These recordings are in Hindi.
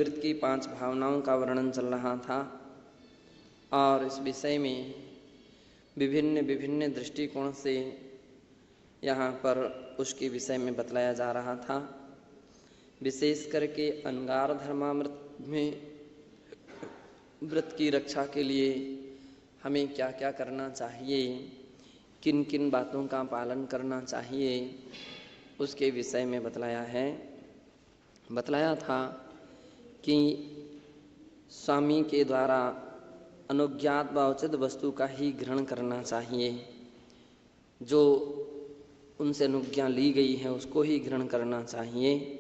व्रत की 5 भावनाओं का वर्णन चल रहा था और इस विषय में विभिन्न विभिन्न दृष्टिकोण से यहाँ पर उसके विषय में बतलाया जा रहा था। विशेष करके अंगार धर्मामृत में व्रत की रक्षा के लिए हमें क्या क्या करना चाहिए, किन किन बातों का पालन करना चाहिए, उसके विषय में बतलाया था कि स्वामी के द्वारा अनुज्ञात व उचित वस्तु का ही ग्रहण करना चाहिए, जो उनसे अनुज्ञा ली गई है उसको ही ग्रहण करना चाहिए।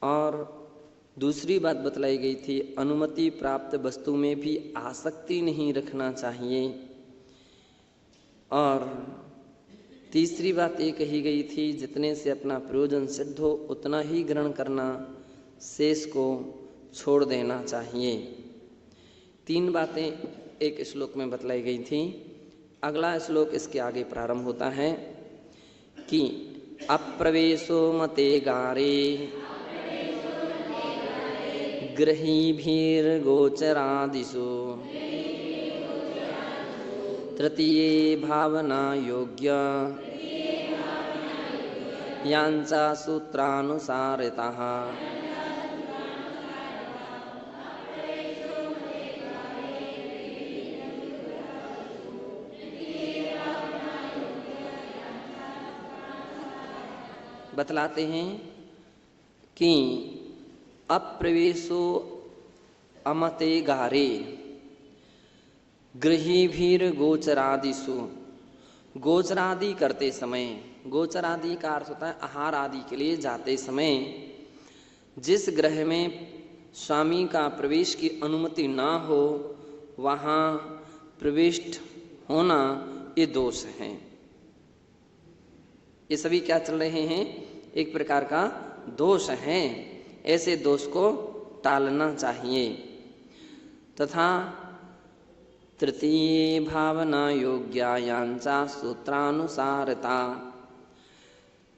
और दूसरी बात बतलाई गई थी, अनुमति प्राप्त वस्तु में भी आसक्ति नहीं रखना चाहिए। और तीसरी बात ये कही गई थी, जितने से अपना प्रयोजन सिद्ध हो उतना ही ग्रहण करना, शेष को छोड़ देना चाहिए। 3 बातें एक श्लोक में बतलाई गई थी। अगला श्लोक इसके आगे प्रारंभ होता है कि अप्रवेशो मते गारे गृहीभिर्गोचरादिषु तृतीये भावना योग्य यांचा सूत्रानुसारितः। बतलाते हैं कि अप्रवेशो अमते गारे गृहीभिर गोचरादिषु, गोचरादि करते समय, गोचरादि का अर्थ होता है आहार आदि के लिए जाते समय जिस गृह में स्वामी का प्रवेश की अनुमति ना हो वहाँ प्रविष्ट होना ये दोष है। ये सभी क्या चल रहे हैं, एक प्रकार का दोष है। ऐसे दोष को टालना चाहिए। तथा तृतीय भावना योग्यायांचा सूत्रानुसारता,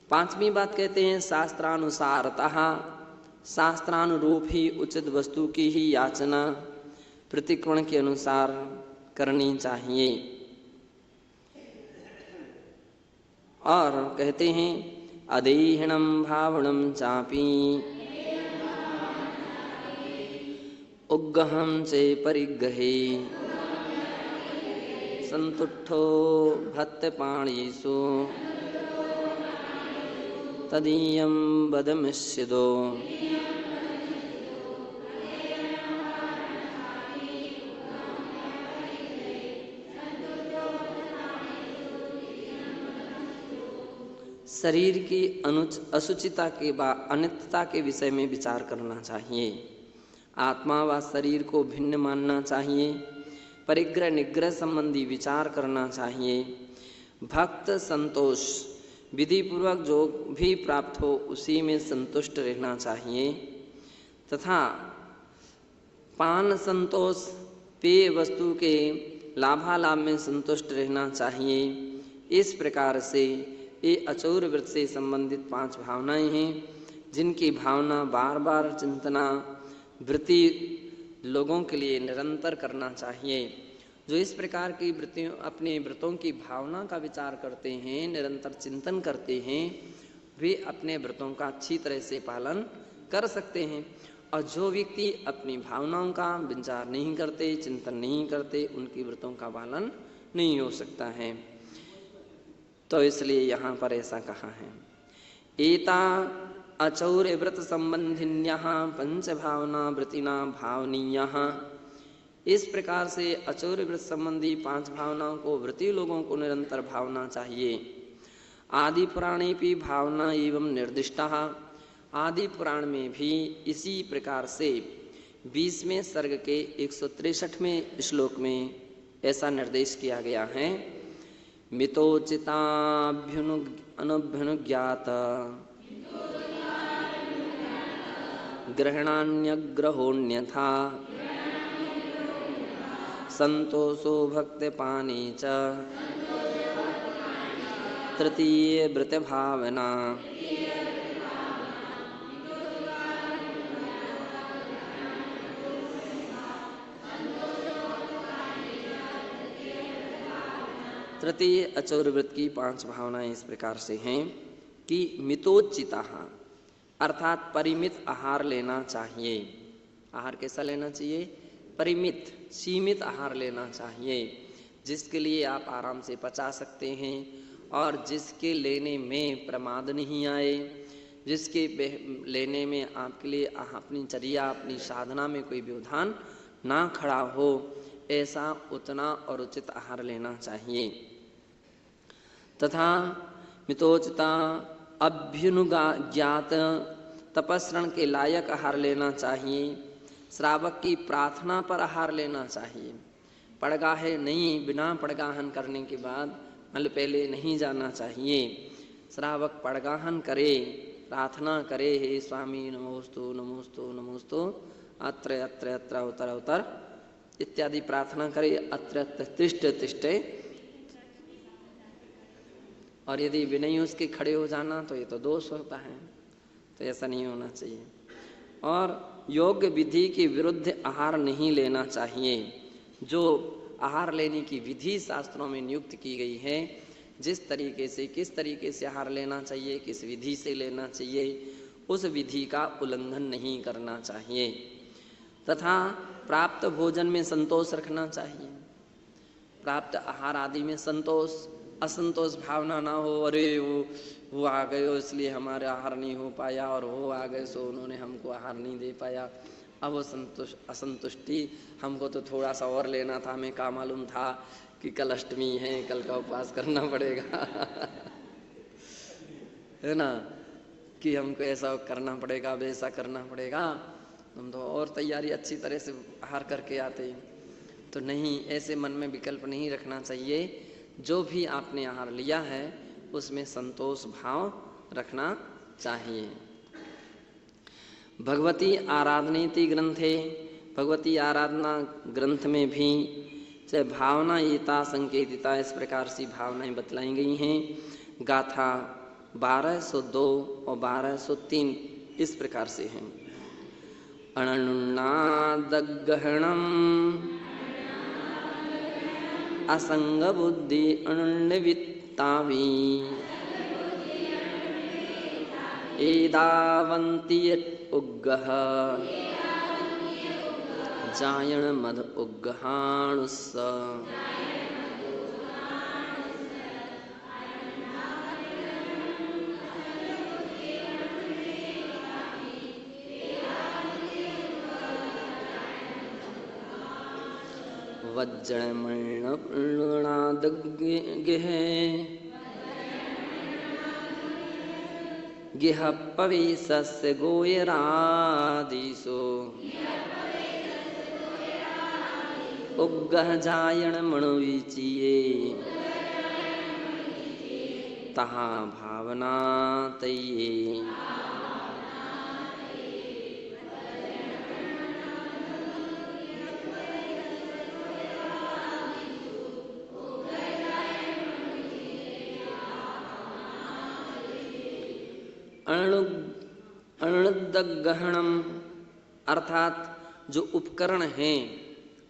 5वीं बात कहते हैं शास्त्रानुसारता, शास्त्रानुरूप ही उचित वस्तु की ही याचना प्रतिक्रमण के अनुसार करनी चाहिए। और कहते हैं अदेहिणं भावनं चापि उग्गहं चे परिग्रहे संतुष्टो भक्तपाणीषु तदीयं वदमिष्यदो। शरीर की असुचिता के अनित्यता के विषय में विचार करना चाहिए। आत्मा व शरीर को भिन्न मानना चाहिए। परिग्रह निग्रह संबंधी विचार करना चाहिए। भक्त संतोष, विधि पूर्वक जो भी प्राप्त हो उसी में संतुष्ट रहना चाहिए। तथा पान संतोष, पेय वस्तु के लाभालाभ में संतुष्ट रहना चाहिए। इस प्रकार से ये अचौर व्रत से संबंधित 5 भावनाएं हैं, जिनकी भावना बार बार चिंतना वृत्ति लोगों के लिए निरंतर करना चाहिए। जो इस प्रकार की वृत्तियों अपने व्रतों की भावना का विचार करते हैं, निरंतर चिंतन करते हैं, वे अपने व्रतों का अच्छी तरह से पालन कर सकते हैं। और जो व्यक्ति अपनी भावनाओं का विचार नहीं करते, चिंतन नहीं करते, उनकी व्रतों का पालन नहीं हो सकता है। तो इसलिए यहाँ पर ऐसा कहा है, एता अचौर्य व्रत संबंधिन्यः 5 भावना व्रतिना भावनीयः। इस प्रकार से अचौर्य व्रत संबंधी 5 भावनाओं को व्रती लोगों को निरंतर भावना चाहिए। आदि पुराणे भी भावना एवं निर्दिष्टः, आदि पुराण में भी इसी प्रकार से 20वें सर्ग के 163वें श्लोक में ऐसा निर्देश किया गया है। मितोचिताभ्युनुज्ञात ग्रहणान्यग्रहोऽन्यथा संतोषो भक्तपाने च तृतीय व्रत भावना। तृतीय अचौरवृत्त की 5 भावनाएं इस प्रकार से हैं कि मितोचिता, अर्थात परिमित आहार लेना चाहिए। आहार कैसा लेना चाहिए? परिमित, सीमित आहार लेना चाहिए, जिसके लिए आप आराम से पचा सकते हैं और जिसके लेने में प्रमाद नहीं आए, जिसके लेने में आपके लिए अपनी चर्या, अपनी साधना में कोई व्यवधान ना खड़ा हो, ऐसा उतना और उचित आहार लेना चाहिए। तथा मितोचिता अभ्युनुज्ञात तपस्रण के लायक आहार लेना चाहिए। श्रावक की प्रार्थना पर आहार लेना चाहिए। पड़गाहे नहीं, बिना पड़गाहन करने के बाद मल पहले नहीं जाना चाहिए। श्रावक पड़गाहन करे, प्रार्थना करे, हे स्वामी नमोस्तु नमोस्तु नमोस्तु, अत्र अत्र अत्र उतर उतर इत्यादि प्रार्थना करे, अत्र अत्र तिष्ठ तिष्ठे। और यदि विनय उसके खड़े हो जाना तो ये तो दोष होता है, तो ऐसा नहीं होना चाहिए। और योग्य विधि के विरुद्ध आहार नहीं लेना चाहिए। जो आहार लेने की विधि शास्त्रों में नियुक्त की गई है, जिस तरीके से, किस तरीके से आहार लेना चाहिए, किस विधि से लेना चाहिए, उस विधि का उल्लंघन नहीं करना चाहिए। तथा प्राप्त भोजन में संतोष रखना चाहिए। प्राप्त आहार आदि में संतोष, असंतोष भावना ना हो, अरे वो आ गए हो इसलिए हमारा आहार नहीं हो पाया, और वो आ गए सो उन्होंने हमको आहार नहीं दे पाया। अब वो असंतुष्टि, हमको तो थोड़ा सा और लेना था, हमें क्या मालूम था कि कल अष्टमी है, कल का उपवास करना पड़ेगा है ना, कि हमको ऐसा करना पड़ेगा, वैसा करना पड़ेगा, हम तो और तैयारी अच्छी तरह से आहार करके आते। तो नहीं, ऐसे मन में विकल्प नहीं रखना चाहिए। जो भी आपने आहार लिया है उसमें संतोष भाव रखना चाहिए। भगवती आराधनेति ग्रंथे, भगवती आराधना ग्रंथ में भी चाहे भावना एता संकेतिता, इस प्रकार से भावनाएं बतलाई गई हैं। गाथा 1202 और 1203 इस प्रकार से हैं। अननुन्नादग्गहणम असंग बुद्धि अनन्वित्तावी एदावन्ति उग्गः जायण मद उग्गहाणुस्स। वज्रमणादग्गेह गिह पवेशस्य गोयरादिषु उग्गह जायण मणोविचिये तहा भावना तये। अणुदग्गहणम अर्थात जो उपकरण हैं,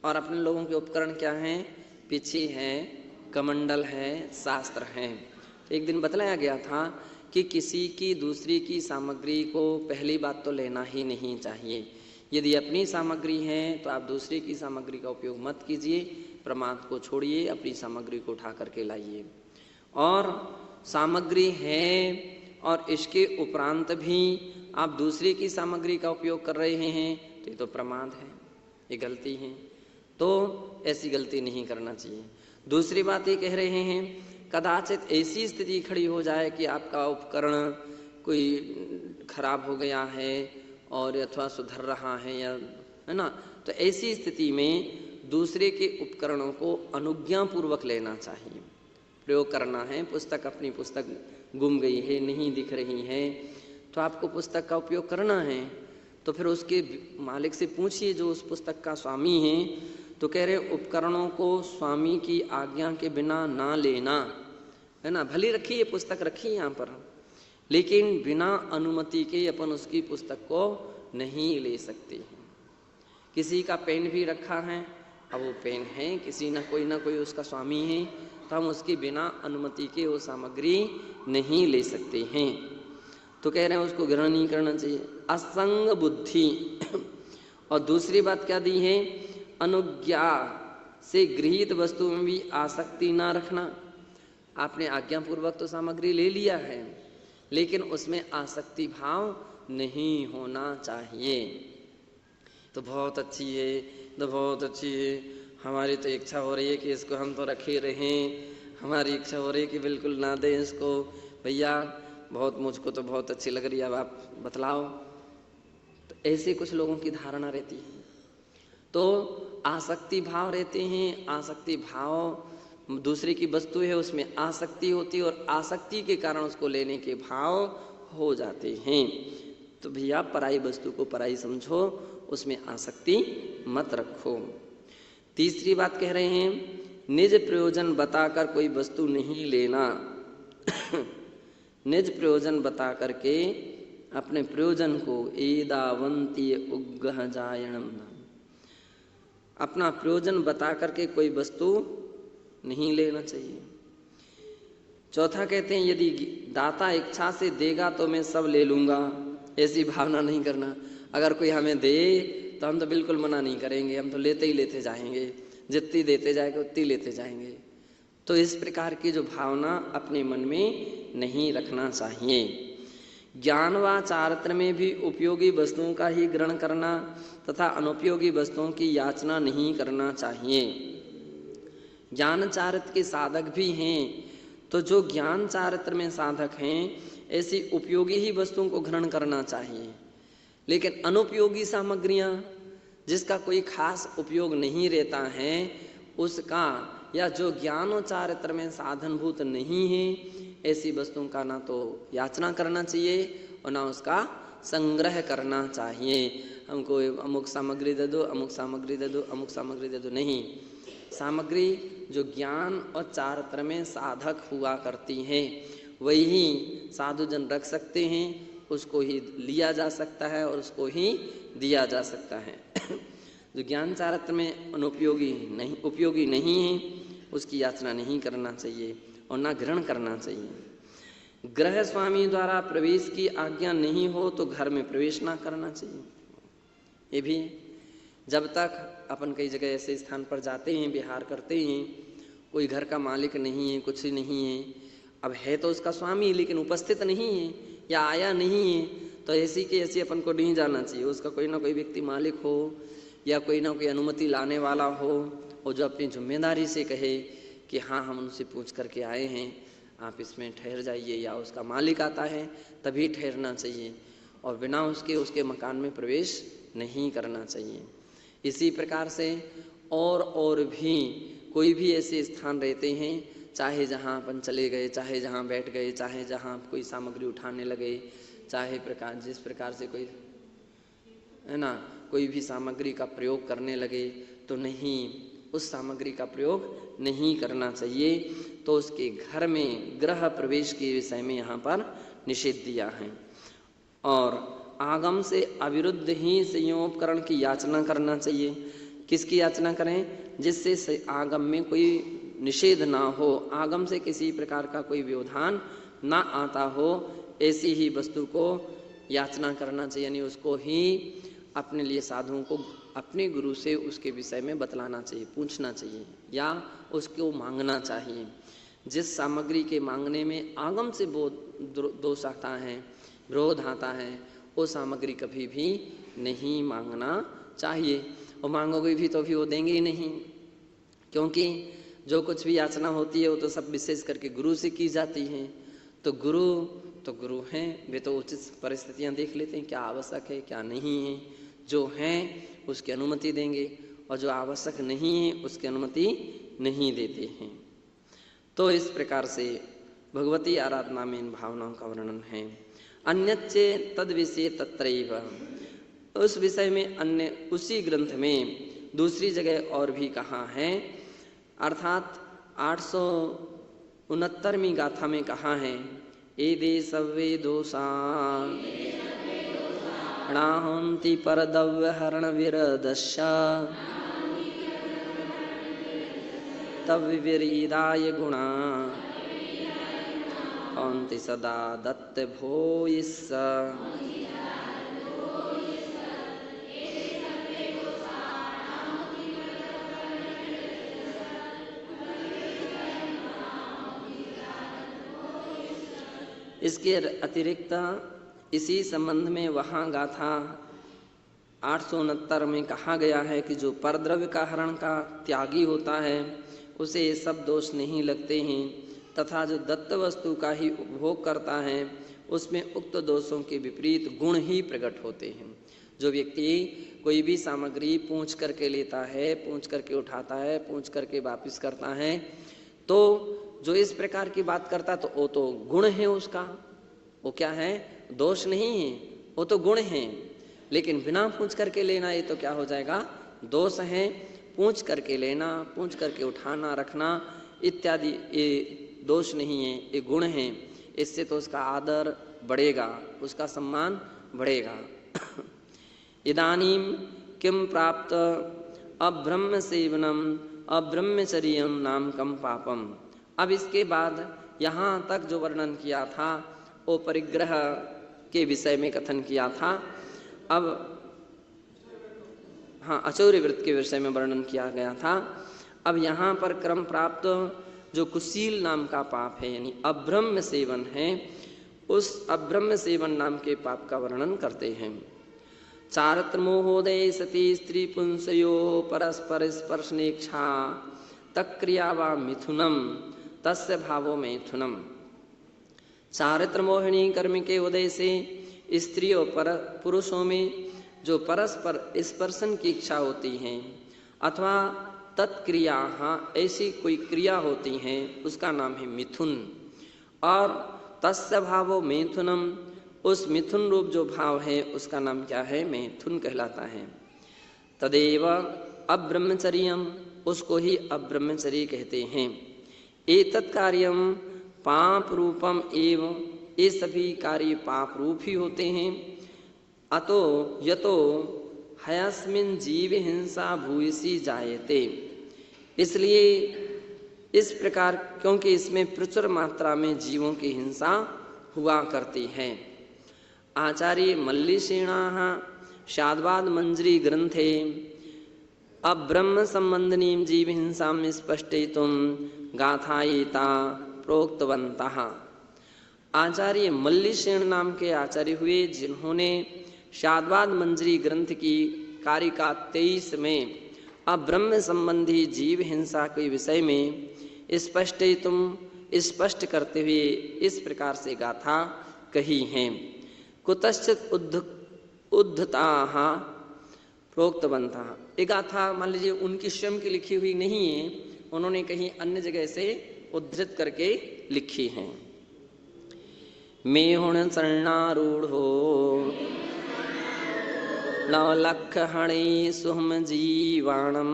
और अपने लोगों के उपकरण क्या हैं? पीछे है, कमंडल है, शास्त्र हैं। एक दिन बतलाया गया था कि किसी की दूसरी की सामग्री को पहली बात तो लेना ही नहीं चाहिए। यदि अपनी सामग्री है तो आप दूसरे की सामग्री का उपयोग मत कीजिए, प्रमाद को छोड़िए, अपनी सामग्री को उठा करके लाइए। और सामग्री है और इसके उपरांत भी आप दूसरे की सामग्री का उपयोग कर रहे हैं तो ये तो प्रमाद है, ये गलती है। तो ऐसी गलती नहीं करना चाहिए। दूसरी बात ये कह रहे हैं, कदाचित ऐसी स्थिति खड़ी हो जाए कि आपका उपकरण कोई खराब हो गया है और अथवा सुधर रहा है, या है ना, तो ऐसी स्थिति में दूसरे के उपकरणों को अनुज्ञापूर्वक लेना चाहिए। प्रयोग करना है, पुस्तक, अपनी पुस्तक गुम गई है, नहीं दिख रही है, तो आपको पुस्तक का उपयोग करना है, तो फिर उसके मालिक से पूछिए जो उस पुस्तक का स्वामी है। तो कह रहे उपकरणों को स्वामी की आज्ञा के बिना ना लेना, है ना। भले रखिए, पुस्तक रखिए यहाँ पर, लेकिन बिना अनुमति के अपन उसकी पुस्तक को नहीं ले सकते हैं। किसी का पेन भी रखा है, अब वो पेन है, किसी ना कोई उसका स्वामी है, तो हम उसकी बिना अनुमति के वो सामग्री नहीं ले सकते हैं। तो कह रहे हैं उसको ग्रहण नहीं करना चाहिए। असंग बुद्धि। और दूसरी बात क्या दी है? अनुज्ञा से गृहीत वस्तु में भी आसक्ति ना रखना। आपने आज्ञापूर्वक तो सामग्री ले लिया है, लेकिन उसमें आसक्ति भाव नहीं होना चाहिए। तो बहुत अच्छी है, तो बहुत अच्छी है, हमारी तो इच्छा हो रही है कि इसको हम तो रखे रहें, हमारी इच्छा हो रही है कि बिल्कुल ना दें इसको। भैया बहुत, मुझको तो बहुत अच्छी लग रही है, अब आप बतलाओ। तो ऐसे कुछ लोगों की धारणा रहती है। तो आसक्ति भाव रहते हैं। आसक्ति भाव, दूसरे की वस्तु है उसमें आसक्ति होती है और आसक्ति के कारण उसको लेने के भाव हो जाते हैं। तो भैया पराई वस्तु को पराई समझो, उसमें आसक्ति मत रखो। तीसरी बात कह रहे हैं, निज प्रयोजन बताकर कोई वस्तु नहीं लेना। निज प्रयोजन बता करके अपने प्रयोजन को एदावंती उग्गह जायणम, अपना प्रयोजन बता करके कोई वस्तु नहीं लेना चाहिए। चौथा कहते हैं, यदि दाता इच्छा से देगा तो मैं सब ले लूंगा, ऐसी भावना नहीं करना। अगर कोई हमें दे तो हम तो बिल्कुल मना नहीं करेंगे, हम तो लेते ही लेते जाएंगे, जितनी देते जाएंगे उतनी लेते जाएंगे। तो इस प्रकार की जो भावना अपने मन में नहीं रखना चाहिए। ज्ञान व चारित्र में भी उपयोगी वस्तुओं का ही ग्रहण करना तथा अनुपयोगी वस्तुओं की याचना नहीं करना चाहिए। ज्ञान चारित्र के साधक भी हैं, तो जो ज्ञान चारित्र में साधक हैं ऐसी उपयोगी ही वस्तुओं को ग्रहण करना चाहिए। लेकिन अनुपयोगी सामग्रियां, जिसका कोई खास उपयोग नहीं रहता है, उसका, या जो ज्ञान और चारित्र में साधनभूत नहीं है, ऐसी वस्तुओं का ना तो याचना करना चाहिए और ना उसका संग्रह करना चाहिए। हमको अमुक सामग्री दे दो, अमुक सामग्री दे दो, अमुक सामग्री दे दो, नहीं। सामग्री जो ज्ञान और चारित्र में साधक हुआ करती है वही साधुजन रख सकते हैं, उसको ही लिया जा सकता है और उसको ही दिया जा सकता है। जो ज्ञान चारित्र में अनुपयोगी नहीं, उपयोगी नहीं है, उसकी याचना नहीं करना चाहिए और ना ग्रहण करना चाहिए। गृह स्वामी द्वारा प्रवेश की आज्ञा नहीं हो तो घर में प्रवेश ना करना चाहिए। ये भी जब तक अपन कई जगह ऐसे स्थान पर जाते हैं, विहार करते हैं, कोई घर का मालिक नहीं है, कुछ ही नहीं है, अब है तो उसका स्वामी लेकिन उपस्थित नहीं है या आया नहीं है, तो ऐसी की ऐसी अपन को नहीं जाना चाहिए। उसका कोई ना कोई व्यक्ति मालिक हो या कोई ना कोई अनुमति लाने वाला हो और जो अपनी जिम्मेदारी से कहे कि हाँ हम उनसे पूछ करके आए हैं, आप इसमें ठहर जाइए, या उसका मालिक आता है तभी ठहरना चाहिए और बिना उसके मकान में प्रवेश नहीं करना चाहिए। इसी प्रकार से और भी कोई भी ऐसे स्थान रहते हैं, चाहे जहाँ अपन चले गए, चाहे जहाँ बैठ गए, चाहे जहाँ कोई सामग्री उठाने लगे, चाहे जिस प्रकार से कोई है ना कोई भी सामग्री का प्रयोग करने लगे, तो नहीं, उस सामग्री का प्रयोग नहीं करना चाहिए। तो उसके घर में गृह प्रवेश के विषय में यहाँ पर निषेध दिया है। और आगम से अविरुद्ध ही संयोपकरण की याचना करना चाहिए। किसकी याचना करें? जिससे आगम में कोई निषेध ना हो, आगम से किसी प्रकार का कोई व्यवधान ना आता हो, ऐसी ही वस्तु को याचना करना चाहिए। यानी उसको ही अपने लिए साधुओं को अपने गुरु से उसके विषय में बतलाना चाहिए, पूछना चाहिए या उसको मांगना चाहिए। जिस सामग्री के मांगने में आगम से दोष आता है, विरोध आता है, वो सामग्री कभी भी नहीं मांगना चाहिए। और मांगोगे भी तो भी वो देंगे ही नहीं, क्योंकि जो कुछ भी याचना होती है वो तो सब विशेष करके गुरु से की जाती है। तो गुरु हैं, वे तो उचित परिस्थितियां देख लेते हैं क्या आवश्यक है क्या नहीं है। जो हैं उसकी अनुमति देंगे और जो आवश्यक नहीं है उसकी अनुमति नहीं देते हैं। तो इस प्रकार से भगवती आराधना में इन भावनाओं का वर्णन है। अन्यच्चे तद विषय तत्रैव, उस विषय में अन्य उसी ग्रंथ में दूसरी जगह और भी कहा है, अर्थात 869वीं गाथा में कहा है, एदे सव्वे दोषा णाहंति परदव्य हरण विरदश्य तविविरीदाय गुणा औन्ति सदा दत्त भूयिस्स। इसके अतिरिक्त इसी संबंध में वहाँ गाथा 869 में कहा गया है कि जो परद्रव्य का हरण का त्यागी होता है उसे ये सब दोष नहीं लगते हैं, तथा जो दत्त वस्तु का ही उपभोग करता है उसमें उक्त दोषों के विपरीत गुण ही प्रकट होते हैं। जो व्यक्ति कोई भी सामग्री पूंछ करके लेता है, पूंछ करके उठाता है, पूंछ करके वापस करता है, तो जो इस प्रकार की बात करता तो वो तो गुण है उसका, वो क्या है, दोष नहीं है, वो तो गुण है। लेकिन बिना पूंछ करके लेना ये तो क्या हो जाएगा, दोष है। पूंछ करके लेना, पूंछ करके उठाना रखना इत्यादि ये दोष नहीं है, ये गुण है। इससे तो उसका आदर बढ़ेगा, उसका सम्मान बढ़ेगा। इदानीम किम प्राप्त अब्रह्म सेवनम अब्रह्मचर्यम नाम कम पापम। अब इसके बाद यहाँ तक जो वर्णन किया था वो परिग्रह के विषय में कथन किया था। अब हाँ, अचौर्य व्रत के विषय में वर्णन किया गया था। अब यहाँ पर क्रम प्राप्त जो कुशील नाम का पाप है यानी अब्रह्म सेवन है, उस अब्रह्म सेवन नाम के पाप का वर्णन करते हैं। चारत्र मोहोदय सती स्त्री पुंसयो परस्पर स्पर्शनेक्षा तक्रिया वा मिथुनम तस्य भावो मैथुनम। चारित्र मोहिनी कर्म के उदय से स्त्री और पुरुषों में जो परस्पर स्पर्शन की इच्छा होती है अथवा तत्क्रिया, हाँ ऐसी कोई क्रिया होती है, उसका नाम है मिथुन। और तस्य भावो मैथुनम, उस मिथुन रूप जो भाव है उसका नाम क्या है, मैथुन कहलाता है। तदेव अब्रह्मचर्यम, उसको ही अब्रह्मचर्य कहते हैं। एतत् कार्यम पाप रूपम एवं, ये सभी कार्य पाप रूप ही होते हैं। अतो यतो हयस्मिन जीव हिंसा भूयसी जायते, इसलिए इस प्रकार क्योंकि इसमें प्रचुर मात्रा में जीवों की हिंसा हुआ करती है। आचार्य मल्लिषीणाः शाद्वाद मंजरी ग्रंथे अब्रह्म संबंधनीं जीव हिंसां स्पष्टयितुं गाथायिता प्रोक्तवन्तः। आचार्य मल्लिषीण नाम के आचार्य हुए जिन्होंने शाद्वाद मंजरी ग्रंथ की कारिका 23 में अब्रह्म संबंधी जीव हिंसा के विषय में स्पष्ट करते हुए इस प्रकार से गाथा कही हैं। कुतश्चित उद्धताः प्रोक्तवन्तः। ये गाथा मान लीजिए उनकी स्वयं की लिखी हुई नहीं है, उन्होंने कहीं अन्य जगह से उद्धृत करके लिखी हैं। मेहुण शरणारूढ़ो नवलक्ष हणे सुहम जीवाणम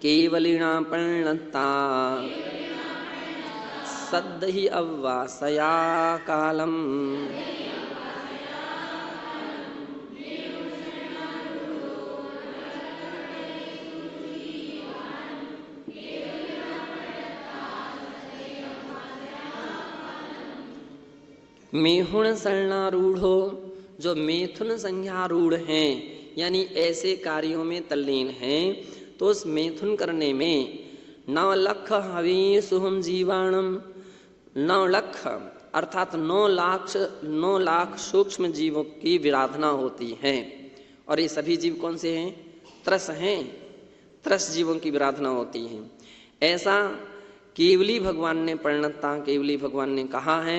केवलिना परिणता सद् हि अव्वासया कालम। मेहुण शरणारूढ़ो, जो मैथुन संज्ञारूढ़ हैं यानी ऐसे कार्यों में तल्लीन हैं, तो उस मैथुन करने में 9 लक्ष हवि सुहम जीवाणम, 9 लक्ष अर्थात 9 लाख सूक्ष्म जीवों की विराधना होती है। और ये सभी जीव कौन से हैं, त्रस हैं, त्रस जीवों की विराधना होती है। ऐसा केवली भगवान ने परिणता, केवली भगवान ने कहा है।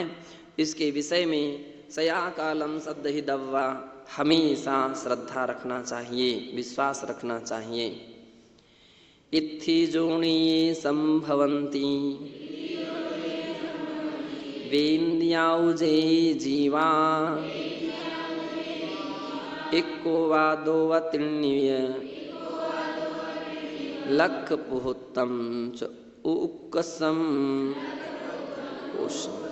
इसके विषय में सया कालम सद् हि दव्वा, हमेशा श्रद्धा रखना चाहिए, विश्वास रखना चाहिए। इत्थि जोनिये संभवन्ति वेन्द्याउजे जीवा इक्को वा दो वा त्रीण्य लक्ष पुहुत्तम च उक्कसम पोषम।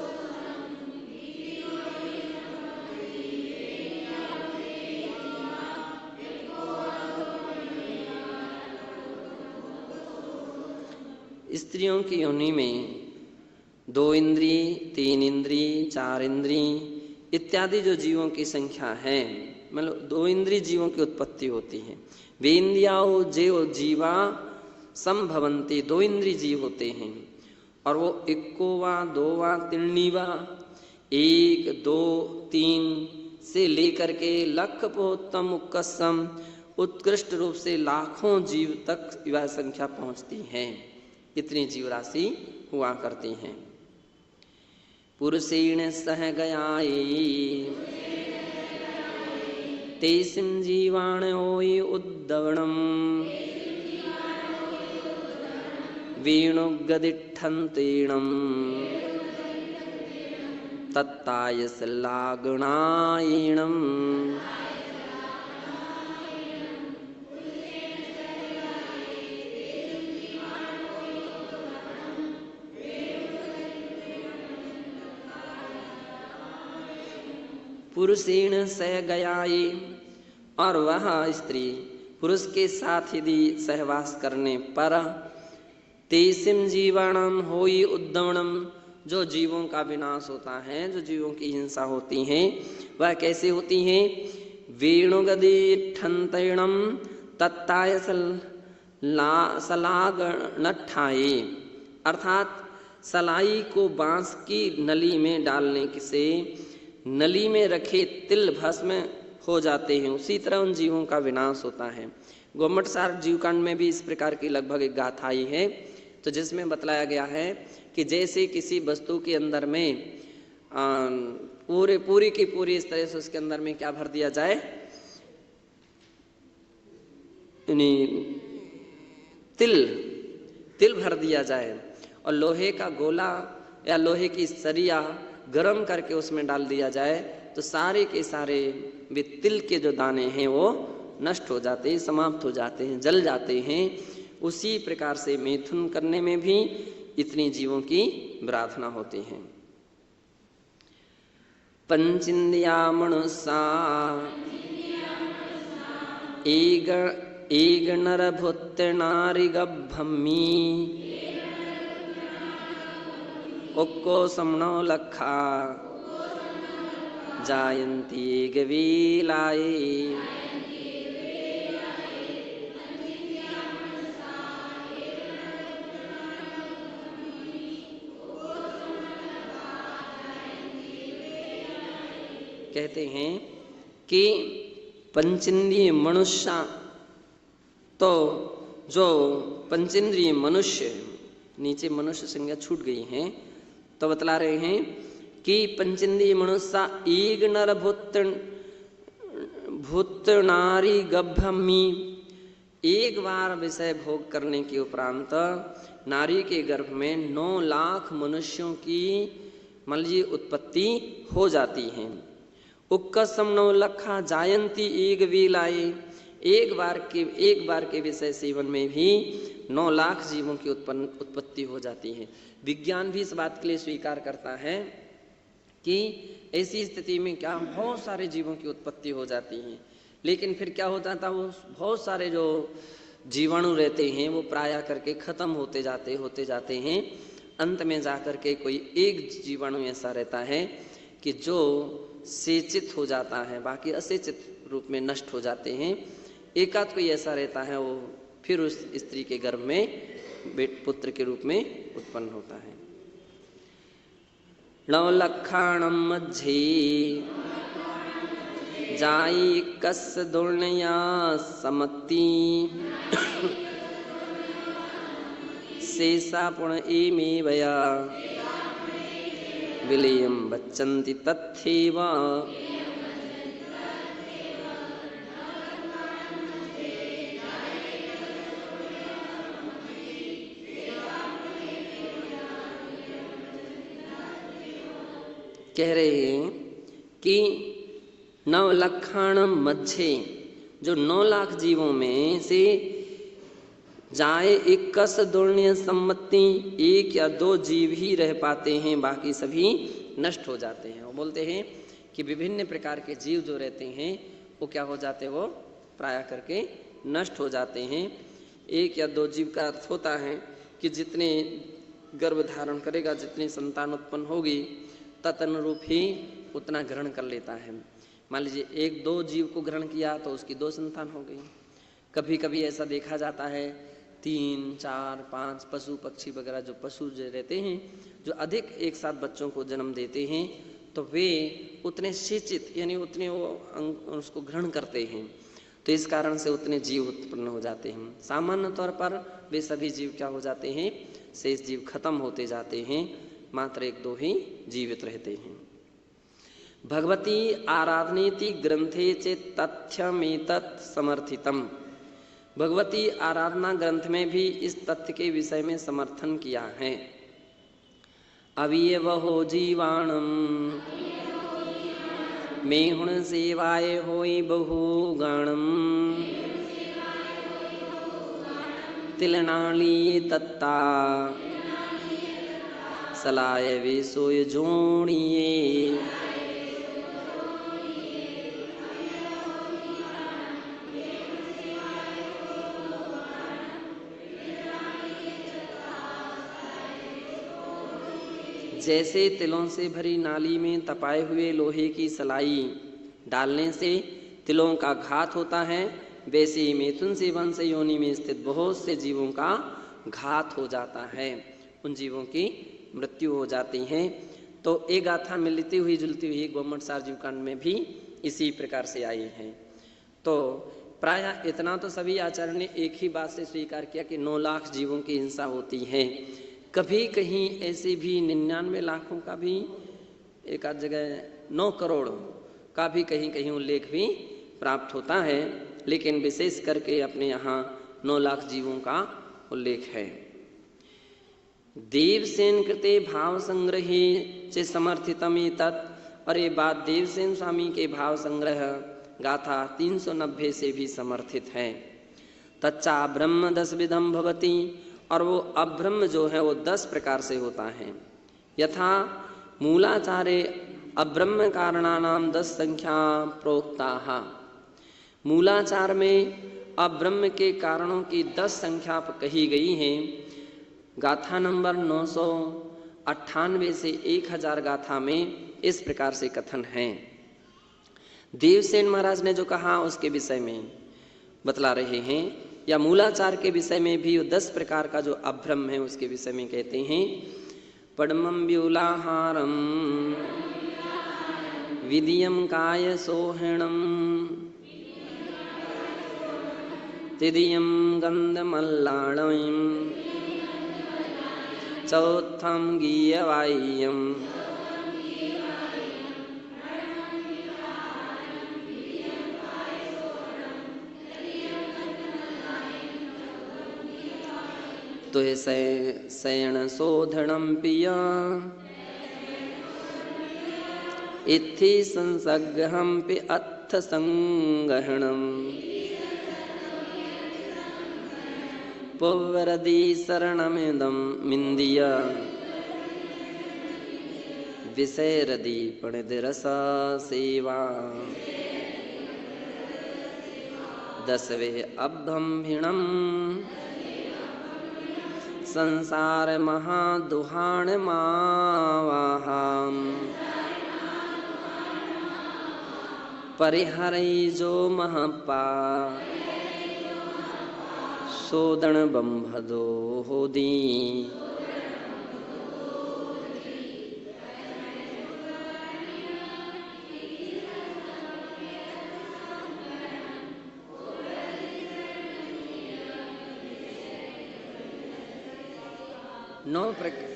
स्त्रियों की योनि में 2 इंद्रिय, 3 इंद्रिय, 4 इंद्रिय इत्यादि जो जीवों की संख्या है, मतलब 2 इंद्रिय जीवों की उत्पत्ति होती है। वे इंद्रियाओ जेव जीवा संभवंती, 2 इंद्रिय जीव होते हैं और वो इक्कोवा, 2वां, 3वा, 1, 2, 3 से लेकर के लख पोतम उक्कसम उत्कृष्ट रूप से लाखों जीव तक यह संख्या पहुंचती है। इतनी जीव राशि हुआ करती हैं। पुरुषेण सह गयाये तेसिं जीवाणोय उद्दवणम् वेणुगदिठन्तेणम् तत्तायसलागणायणम् पुरुषेण सह गयाये, और वह स्त्री पुरुष के साथ यदि सहवास करने पर तेसिम जीवाणम होई उद्दवणम, जो जीवों का विनाश होता है, जो जीवों की हिंसा होती है, वह कैसे होती है? वेणुगदि ठंतणम तत्ताय सलागणठाये, अर्थात सलाई को बांस की नली में डालने से नली में रखे तिल भस्म हो जाते हैं, उसी तरह उन जीवों का विनाश होता है। गोमटसार जीवकांड में भी इस प्रकार की लगभग एक गाथा आई है, तो जिसमें बतलाया गया है कि जैसे किसी वस्तु के अंदर में पूरी की पूरी इस तरह से उसके अंदर में क्या भर दिया जाए, तिल भर दिया जाए और लोहे का गोला या लोहे की सरिया गरम करके उसमें डाल दिया जाए, तो सारे के सारे वे तिल के जो दाने हैं वो नष्ट हो जाते हैं, समाप्त हो जाते हैं, जल जाते हैं। उसी प्रकार से मैथुन करने में भी इतनी जीवों की प्रार्थना होती है। पंचिंद्रिया मनुष्या एक नर भूत नारी गभम्मी उक्को समनो लखा जायंती गवीलाये। कहते हैं कि पंचेंद्रिय मनुष्य, तो जो पंचेंद्रिय मनुष्य, नीचे मनुष्य संज्ञा छूट गई है, तो बतला रहे हैं कि पंचेंद्रिय मनुष्य एक नर भूत नारी गभ्भमी, एक बार विषय भोग करने के उपरांत नारी के गर्भ में 9 लाख मनुष्यों की मलजी उत्पत्ति हो जाती है। उक्कसम 9 लखा जायंती एक वीलाए, एक बार के विषय सेवन में भी 9 लाख जीवों की उत्पत्ति हो जाती है। विज्ञान भी इस बात के लिए स्वीकार करता है कि ऐसी स्थिति में क्या बहुत सारे जीवों की उत्पत्ति हो जाती है, लेकिन फिर क्या होता था, वो बहुत सारे जो जीवाणु रहते हैं वो प्राय करके खत्म होते जाते हैं। अंत में जाकर के कोई एक जीवाणु ऐसा रहता है कि जो सेचित हो जाता है, बाकी असेचित रूप में नष्ट हो जाते हैं। एकाध कोई ऐसा रहता है वो फिर उस स्त्री के गर्भ में पुत्र के रूप में उत्पन्न होता है। नवलक्षाणम मध्ये जाई कस दुर्णया समति शेषा पुण एमेवया विलयम बच्चन्ति तथैव। कह रहे हैं कि 9 लक्षाणम मध्य, जो 9 लाख जीवों में से जाए 21 दुर्ण्य सम्मति, 1 या 2 जीव ही रह पाते हैं, बाकी सभी नष्ट हो जाते हैं। वो बोलते हैं कि विभिन्न प्रकार के जीव जो रहते हैं वो क्या हो जाते हैं, वो प्राय करके नष्ट हो जाते हैं। 1 या 2 जीव का अर्थ होता है कि जितने गर्भ धारण करेगा, जितनी संतान उत्पन्न होगी, तदनुरूप ही उतना ग्रहण कर लेता है। मान लीजिए 1-2 जीव को ग्रहण किया तो उसकी 2 संतान हो गई। कभी कभी ऐसा देखा जाता है 3, 4, 5 पशु पक्षी वगैरह जो पशु जो रहते हैं, जो अधिक एक साथ बच्चों को जन्म देते हैं, तो वे उतने सिंचित यानी उतने वो उसको ग्रहण करते हैं, तो इस कारण से उतने जीव उत्पन्न हो जाते हैं। सामान्य तौर पर वे सभी जीव क्या हो जाते हैं, शेष जीव खत्म होते जाते हैं, मात्र 1-2 ही जीवित रहते हैं। भगवती आराधनेति ग्रंथे चेत् तथ्यमेतत् समर्थितम। भगवती आराधना ग्रंथ में भी इस तथ्य के विषय में समर्थन किया है। अवियवहो जीवाणम मेहुण सेवाय होई बहुगाणम तिलनाली तत्ता सलाय वे सोय जोड़िए। जैसे तिलों से भरी नाली में तपाए हुए लोहे की सलाई डालने से तिलों का घात होता है, वैसे ही मिथुन सेवन से योनि में स्थित बहुत से जीवों का घात हो जाता है, उन जीवों की मृत्यु हो जाती है। तो ये गाथा मिलती हुई जुलती हुई गौमटसार जीव कांड में भी इसी प्रकार से आई है। तो प्रायः इतना तो सभी आचार्य ने एक ही बात से स्वीकार किया कि 9 लाख जीवों की हिंसा होती है। कभी कहीं ऐसे भी 99 लाखों का भी, एक आध जगह 9 करोड़ का भी कहीं कहीं उल्लेख भी प्राप्त होता है, लेकिन विशेष करके अपने यहाँ 9 लाख जीवों का उल्लेख है। देवसेन कृते भाव संग्रहे से समर्थितम तत्, और ये बात देवसेन स्वामी के भाव संग्रह गाथा 390 से भी समर्थित है। तच्चा ब्रह्म 10 विधम भवति, और वो अब्रह्म जो है वो 10 प्रकार से होता है। यथा मूलाचारे अब्रह्म कारणानाम 10 संख्या प्रोक्ताः। मूलाचार में अब्रह्म के कारणों की 10 संख्या कही गई है। गाथा नंबर 998 से 1000 गाथा में इस प्रकार से कथन है। देवसेन महाराज ने जो कहा उसके विषय में बतला रहे हैं, या मूलाचार के विषय में भी 10 प्रकार का जो अब्रह्म है उसके विषय में कहते हैं। पद्मं व्यूलाहारम विदियम काय सोहिणम तिदियम गंधमल्लाणम चौथम गीयवाह्यम तो शयन शोधनम पिया इत्थि संसग्रहम पे अथ संगहणम पौवरदी शरणमिदम मिंदिय विषयरदी पणिदिरसा सेवा 10वें अब्धम्भिणम संसार महादुहाण मावाहाम परिहरई जो महपा सोदन बंभदो होदी। नौ प्रकार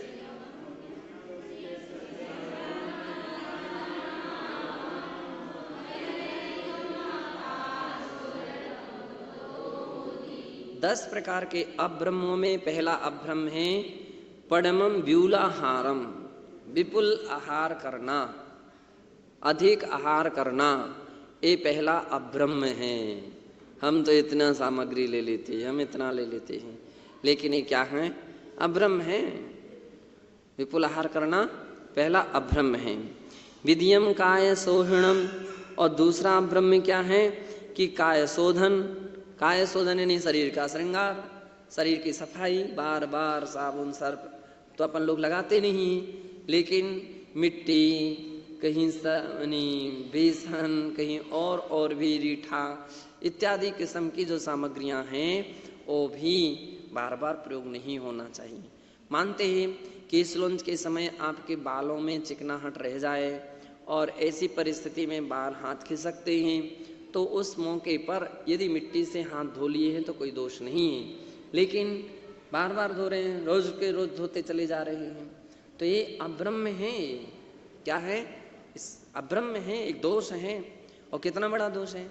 10 प्रकार के अब्रह्मों में पहला अब्रह्म है पद्मम व्यूलाहारम, विपुल आहार करना, अधिक आहार करना, ये पहला अब्रह्म है। हम तो इतना सामग्री ले लेते हैं, हम इतना ले लेते हैं, लेकिन ये क्या है? अब्रह्म है। विपुल आहार करना पहला अब्रह्म है। विधियम काय सोहिणम, और दूसरा अब्रह्म क्या है कि काय शोधन, काय शोधन यानी शरीर का श्रृंगार, शरीर की सफाई, बार बार साबुन सर्फ तो अपन लोग लगाते नहीं, लेकिन मिट्टी, कहीं बेसन, कहीं और भी रीठा इत्यादि किस्म की जो सामग्रियां हैं वो भी बार बार प्रयोग नहीं होना चाहिए। मानते हैं कि इस लॉन्च के समय आपके बालों में चिकनाहट रह जाए और ऐसी परिस्थिति में बाल हाथ खिसकते हैं, तो उस मौके पर यदि मिट्टी से हाथ धो लिए हैं तो कोई दोष नहीं है, लेकिन बार बार धो रहे हैं, रोज के रोज धोते चले जा रहे हैं, तो ये अब्रह्म है। क्या है? इस अब्रह्म है, एक दोष है। और कितना बड़ा दोष है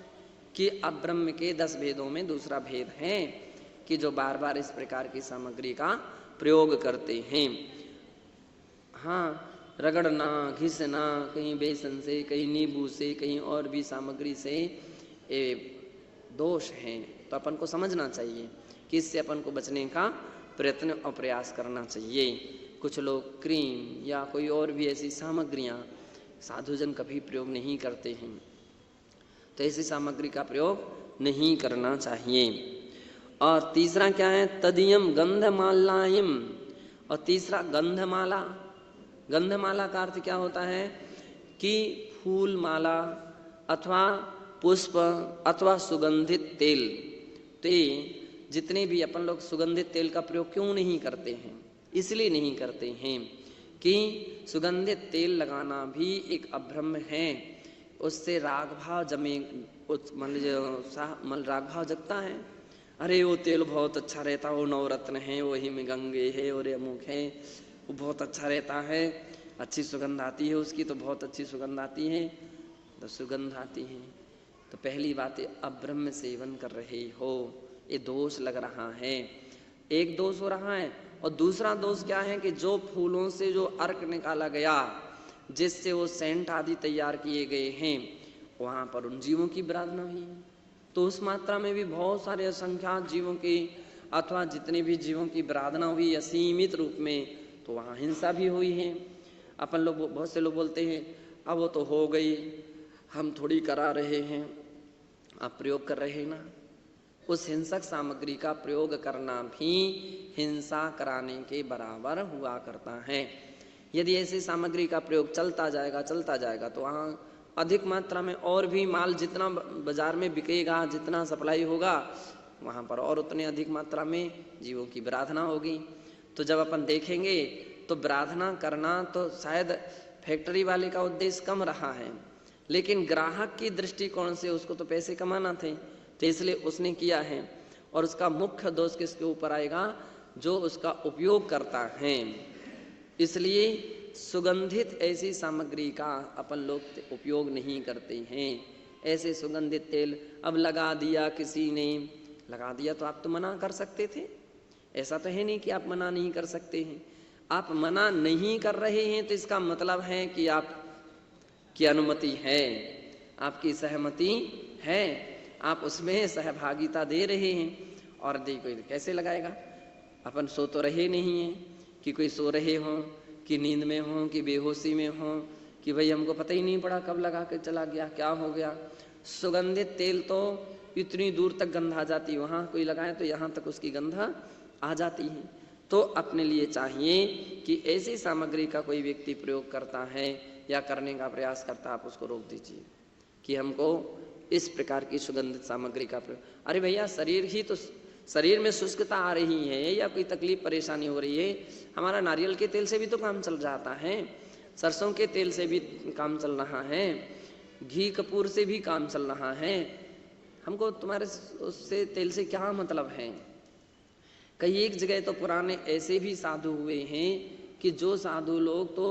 कि अब्रह्म के 10 भेदों में दूसरा भेद है कि जो बार बार इस प्रकार की सामग्री का प्रयोग करते हैं। हाँ, रगड़ना, घिसना, कहीं बेसन से, कहीं नींबू से, कहीं और भी सामग्री से ये दोष हैं। तो अपन को समझना चाहिए कि इससे अपन को बचने का प्रयत्न और प्रयास करना चाहिए। कुछ लोग क्रीम या कोई और भी ऐसी सामग्रियां साधुजन कभी प्रयोग नहीं करते हैं, तो ऐसी सामग्री का प्रयोग नहीं करना चाहिए। और तीसरा क्या है? तदीयम गंधमालायम। और तीसरा गंधमाला। गंधमाला का अर्थ क्या होता है कि फूल माला अथवा पुष्प अथवा सुगंधित तेल। तो जितने भी अपन लोग सुगंधित तेल का प्रयोग क्यों नहीं करते हैं? इसलिए नहीं करते हैं कि सुगंधित तेल लगाना भी एक अभ्रम है। उससे राग भाव जमे, राग भाव जगता है। अरे वो तेल बहुत अच्छा रहता, वो नवरत्न है, वही में गंगे है और अमुक है, वो बहुत अच्छा रहता है, अच्छी सुगंध आती है उसकी, तो बहुत अच्छी सुगंध आती है, तो सुगंध आती है। तो पहली बात है अब्रह्म सेवन कर रहे हो, ये दोष लग रहा है। एक दोष हो रहा है। और दूसरा दोष क्या है कि जो फूलों से जो अर्क निकाला गया, जिससे वो सेंट आदि तैयार किए गए हैं, वहां पर उन जीवों की आराधना हुई है। तो उस मात्रा में भी बहुत सारे असंख्यात जीवों की अथवा जितने भी जीवों की आराधना हुई असीमित रूप में, तो वहाँ हिंसा भी हुई है। अपन लोग, बहुत से लोग बोलते हैं अब वो तो हो गई, हम थोड़ी करा रहे हैं, आप प्रयोग कर रहे हैं ना। उस हिंसक सामग्री का प्रयोग करना भी हिंसा कराने के बराबर हुआ करता है। यदि ऐसी सामग्री का प्रयोग चलता जाएगा तो वहाँ अधिक मात्रा में और भी माल जितना बाजार में बिकेगा, जितना सप्लाई होगा, वहाँ पर और उतने अधिक मात्रा में जीवों की आराधना होगी। तो जब अपन देखेंगे तो आराधना करना तो शायद फैक्ट्री वाले का उद्देश्य कम रहा है, लेकिन ग्राहक की दृष्टिकोण से उसको तो पैसे कमाना थे, तो इसलिए उसने किया है। और उसका मुख्य दोष किसके ऊपर आएगा? जो उसका उपयोग करता है। इसलिए सुगंधित ऐसी सामग्री का अपन लोग उपयोग नहीं करते हैं। ऐसे सुगंधित तेल अब लगा दिया, किसी ने लगा दिया तो आप तो मना कर सकते थे। ऐसा तो है नहीं कि आप मना नहीं कर सकते हैं। आप मना नहीं कर रहे हैं तो इसका मतलब है कि आप की अनुमति है, आपकी सहमति है, आप उसमें सहभागिता दे रहे हैं। और कोई कैसे लगाएगा? अपन सो तो रहे नहीं हैं कि कोई सो रहे हों, कि नींद में हों, कि बेहोशी में हों, कि भाई हमको पता ही नहीं पड़ा कब लगा के चला गया, क्या हो गया। सुगंधित तेल तो इतनी दूर तक गंध आ जाती है, वहाँ कोई लगाए तो यहाँ तक उसकी गंध आ जाती है। तो अपने लिए चाहिए कि ऐसी सामग्री का कोई व्यक्ति प्रयोग करता है या करने का प्रयास करता है, आप उसको रोक दीजिए कि हमको इस प्रकार की सुगंधित सामग्री का प्रयोग। अरे भैया, शरीर में शुष्कता आ रही है या कोई तकलीफ परेशानी हो रही है, हमारा नारियल के तेल से भी तो काम चल जाता है, सरसों के तेल से भी काम चल रहा है, घी कपूर से भी काम चल रहा है। हमको तुम्हारे उससे तेल से क्या मतलब है? कई एक जगह तो पुराने ऐसे भी साधु हुए हैं कि जो साधु लोग तो